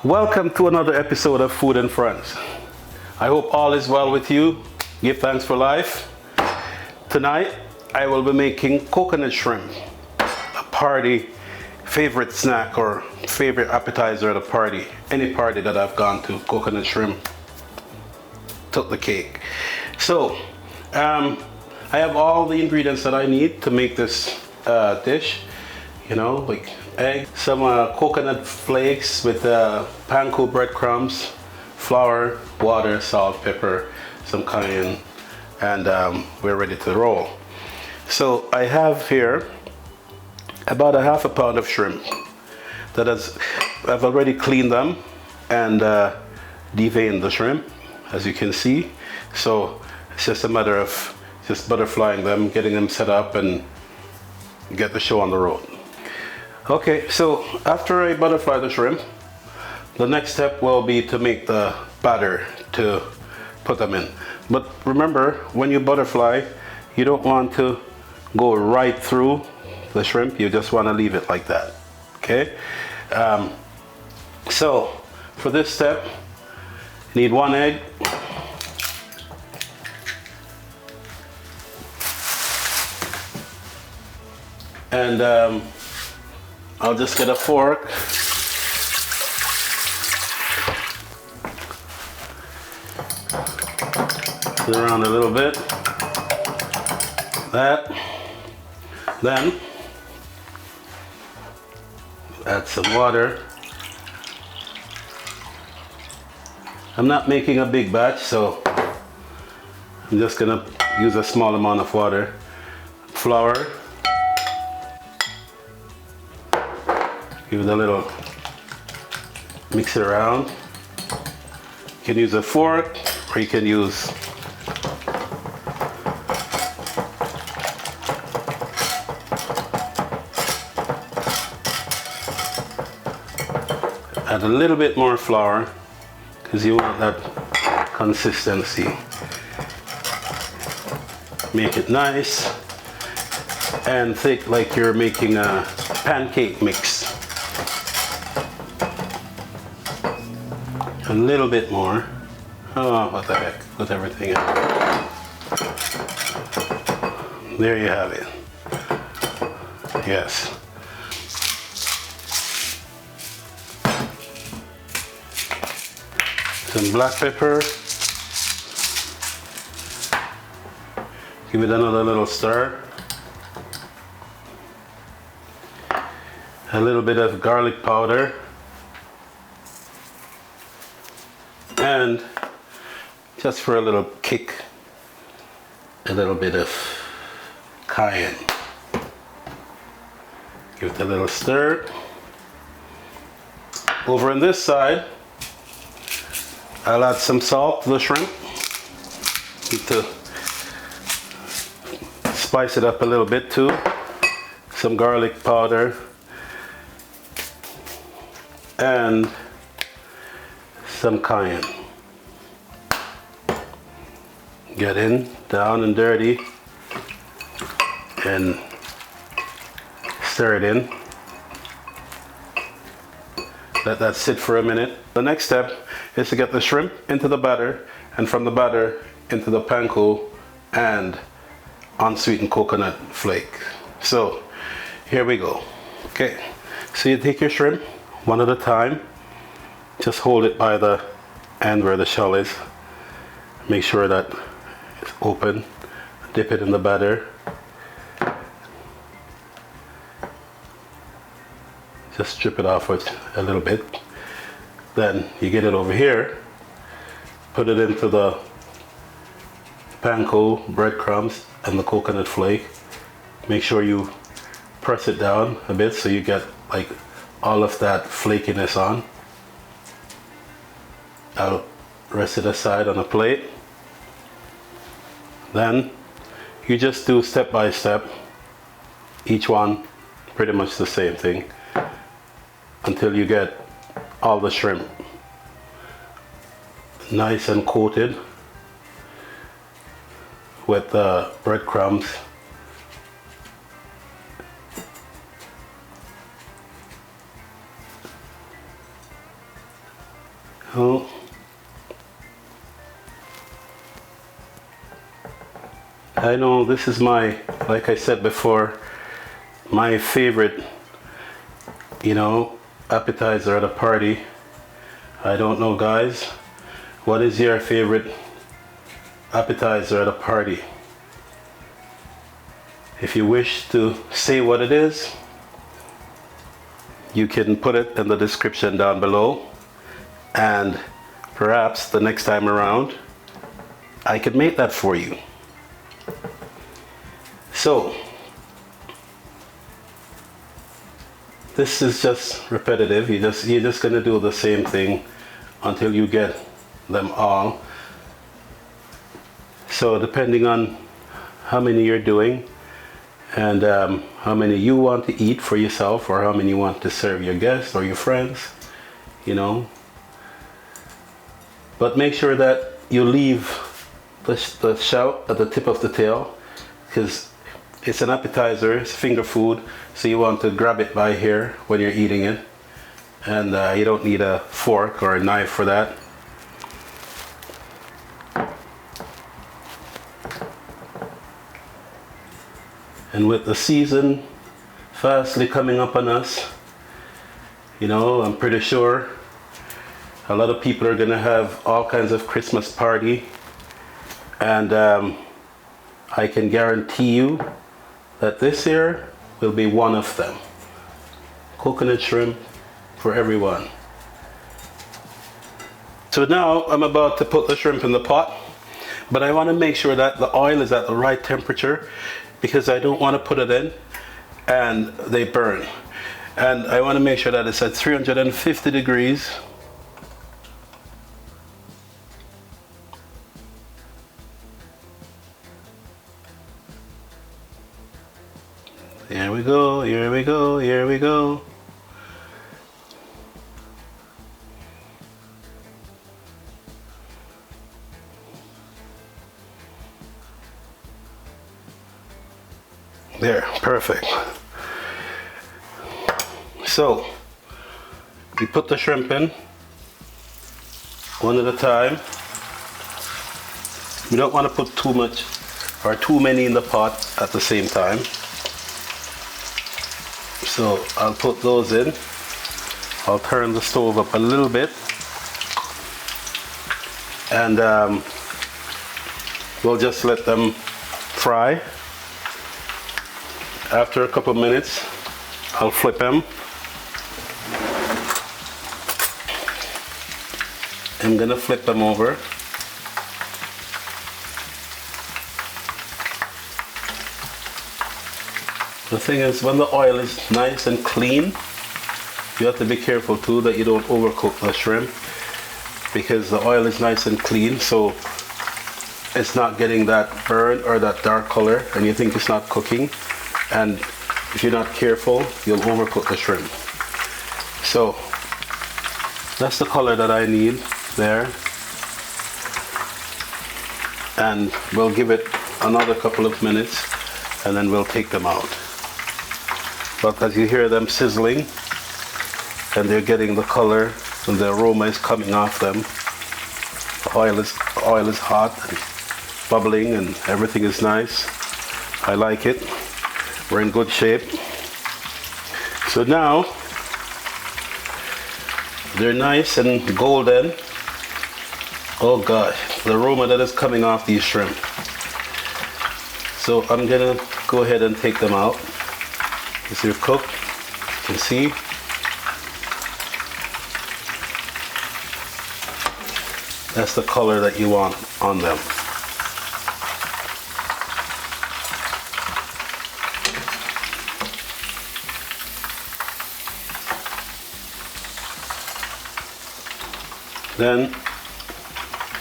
Welcome to another episode of Food and Friends. I hope all is well with you. Give thanks for life. Tonight, I will be making coconut shrimp, a party favorite snack or favorite appetizer at a party. Any party that I've gone to, coconut shrimp took the cake. So, I have all the ingredients that I need to make this dish. You know, like egg, some coconut flakes with Panko breadcrumbs, flour, water, salt, pepper, some cayenne, and we're ready to roll. So I have here about a half a pound of shrimp that I've already cleaned them and deveined the shrimp, as you can see. So it's just a matter of just butterflying them, getting them set up, and get the show on the road. Okay, so after I butterfly the shrimp, the next step will be to make the batter to put them in. But remember, when you butterfly, you don't want to go right through the shrimp. You just want to leave it like that. Okay? So for this step, you need 1 egg, and I'll just get a fork. Put it around a little bit. That. Then add some water. I'm not making a big batch, so I'm just gonna use a small amount of water. Flour. Give it a little, mix it around. You can use a fork, or you can use add a little bit more flour, because you want that consistency. Make it nice and thick, like you're making a pancake mix. A little bit more. Oh, what the heck, put everything in. There you have it. Yes. Some black pepper. Give it another little stir. A little bit of garlic powder. And just for a little kick, a little bit of cayenne. Give it a little stir. Over on this side, I'll add some salt to the shrimp. Need to spice it up a little bit too. Some garlic powder and some cayenne. Get in, down and dirty, and stir it in. Let that sit for a minute. The next step is to get the shrimp into the batter, and from the batter into the panko and unsweetened coconut flake. So here we go. Okay, so you take your shrimp one at a time. Just hold it by the end where the shell is. Make sure that it's open. Dip it in the batter. Just strip it off with a little bit. Then you get it over here. Put it into the panko breadcrumbs and the coconut flake. Make sure you press it down a bit so you get like all of that flakiness on. I'll rest it aside on a plate. Then you just do step by step, each one pretty much the same thing, until you get all the shrimp nice and coated with the breadcrumbs. Oh. I know this is my, like I said before, my favorite, appetizer at a party. I don't know, guys. What is your favorite appetizer at a party? If you wish to say what it is, you can put it in the description down below, and perhaps the next time around I could make that for you. So this is just repetitive. You're just going to do the same thing until you get them all. So depending on how many you're doing and how many you want to eat for yourself, or how many you want to serve your guests or your friends, but make sure that you leave the shell at the tip of the tail, because it's an appetizer, it's finger food, so you want to grab it by here when you're eating it, and you don't need a fork or a knife for that. And with the season fastly coming up on us, I'm pretty sure a lot of people are gonna have all kinds of Christmas party, and I can guarantee you that this year will be one of them. Coconut shrimp for everyone. So now I'm about to put the shrimp in the pot, but I want to make sure that the oil is at the right temperature, because I don't want to put it in and they burn. And I want to make sure that it's at 350 degrees. Here we go, here we go, here we go. There, perfect. So, we put the shrimp in one at a time. We don't want to put too much or too many in the pot at the same time. So I'll put those in. I'll turn the stove up a little bit, and we'll just let them fry. After a couple minutes, I'll flip them. I'm gonna flip them over. The thing is, when the oil is nice and clean, you have to be careful too that you don't overcook the shrimp, because the oil is nice and clean, so it's not getting that burn or that dark color, and you think it's not cooking, and if you're not careful, you'll overcook the shrimp. So that's the color that I need there, and we'll give it another couple of minutes, and then we'll take them out. But as you hear them sizzling and they're getting the color and the aroma is coming off them, the oil is hot and bubbling and everything is nice. I like it. We're in good shape. So now they're nice and golden. Oh gosh, the aroma that is coming off these shrimp. So I'm gonna go ahead and take them out. As they're cooked, you can see. That's the color that you want on them. Then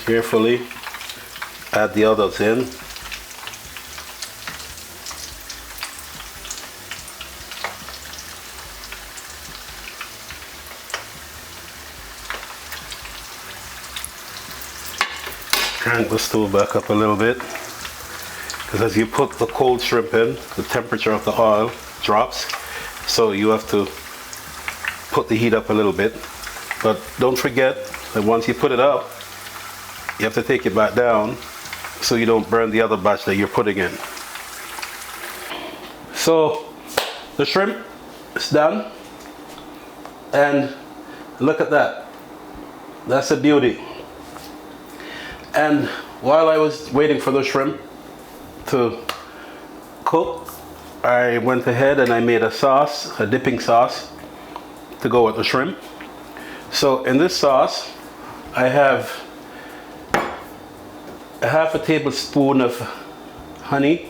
carefully add the others in. Crank the stove back up a little bit, because as you put the cold shrimp in, the temperature of the oil drops, so you have to put the heat up a little bit. But don't forget, And once you put it up, you have to take it back down so you don't burn the other batch that you're putting in. So the shrimp is done, and look at that. That's a beauty. And while I was waiting for the shrimp to cook, I went ahead and I made a sauce, a dipping sauce, to go with the shrimp. So in this sauce, I have a half a tablespoon of honey,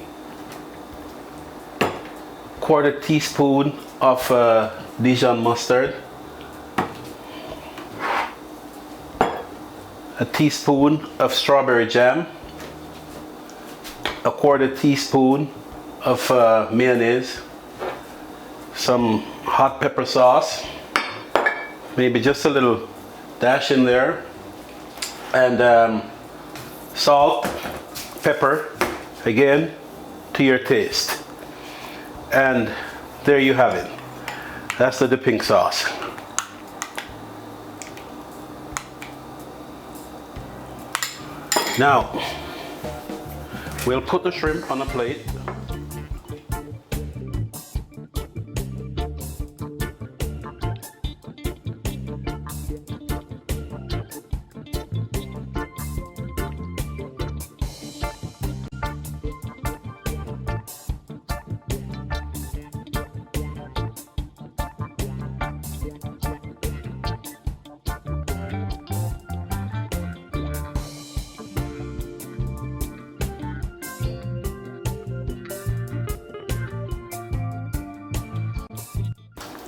quarter teaspoon of Dijon mustard, a teaspoon of strawberry jam, a quarter teaspoon of mayonnaise, some hot pepper sauce, maybe just a little dash in there, and salt, pepper, again to your taste. And there you have it. That's the dipping sauce. Now, we'll put the shrimp on a plate.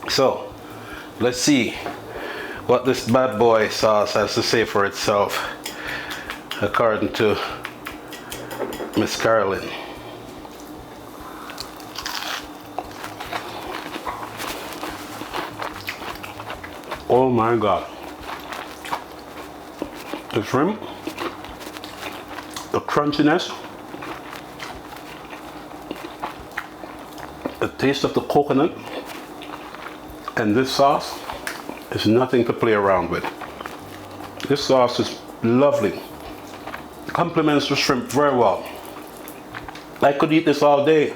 So, let's see what this bad boy sauce has to say for itself, according to Miss Carolyn. Oh my God. The shrimp, the crunchiness, the taste of the coconut, and this sauce is nothing to play around with. This sauce is lovely. Complements the shrimp very well. I could eat this all day.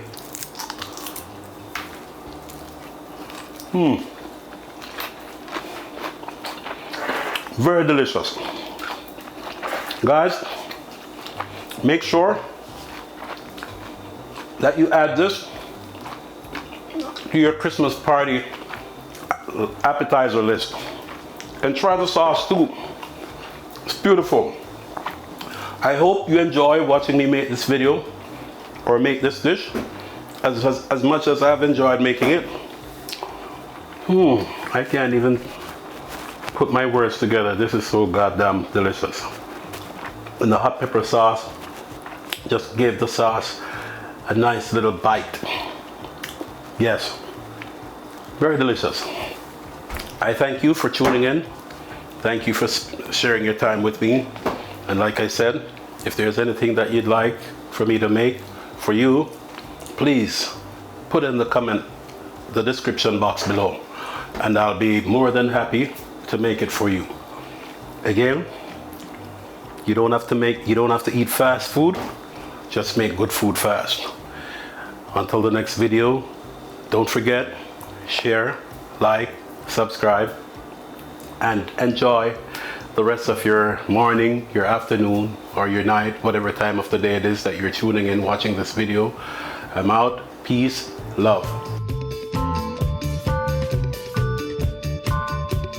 Very delicious. Guys, make sure that you add this to your Christmas party appetizer list, and try the sauce too. It's beautiful. I hope you enjoy watching me make this video or make this dish as much as I've enjoyed making it. I can't even put my words together. This is so goddamn delicious. And the hot pepper sauce just gave the sauce a nice little bite. Yes, very delicious. I thank you for tuning in. Thank you for sharing your time with me. And like I said, if there's anything that you'd like for me to make for you, please put in the description box below, and I'll be more than happy to make it for you. Again, you don't have to eat fast food. Just make good food fast. Until the next video, don't forget, share, like, subscribe, and enjoy the rest of your morning, your afternoon, or your night, whatever time of the day it is that you're tuning in watching this video. I'm out. Peace, love.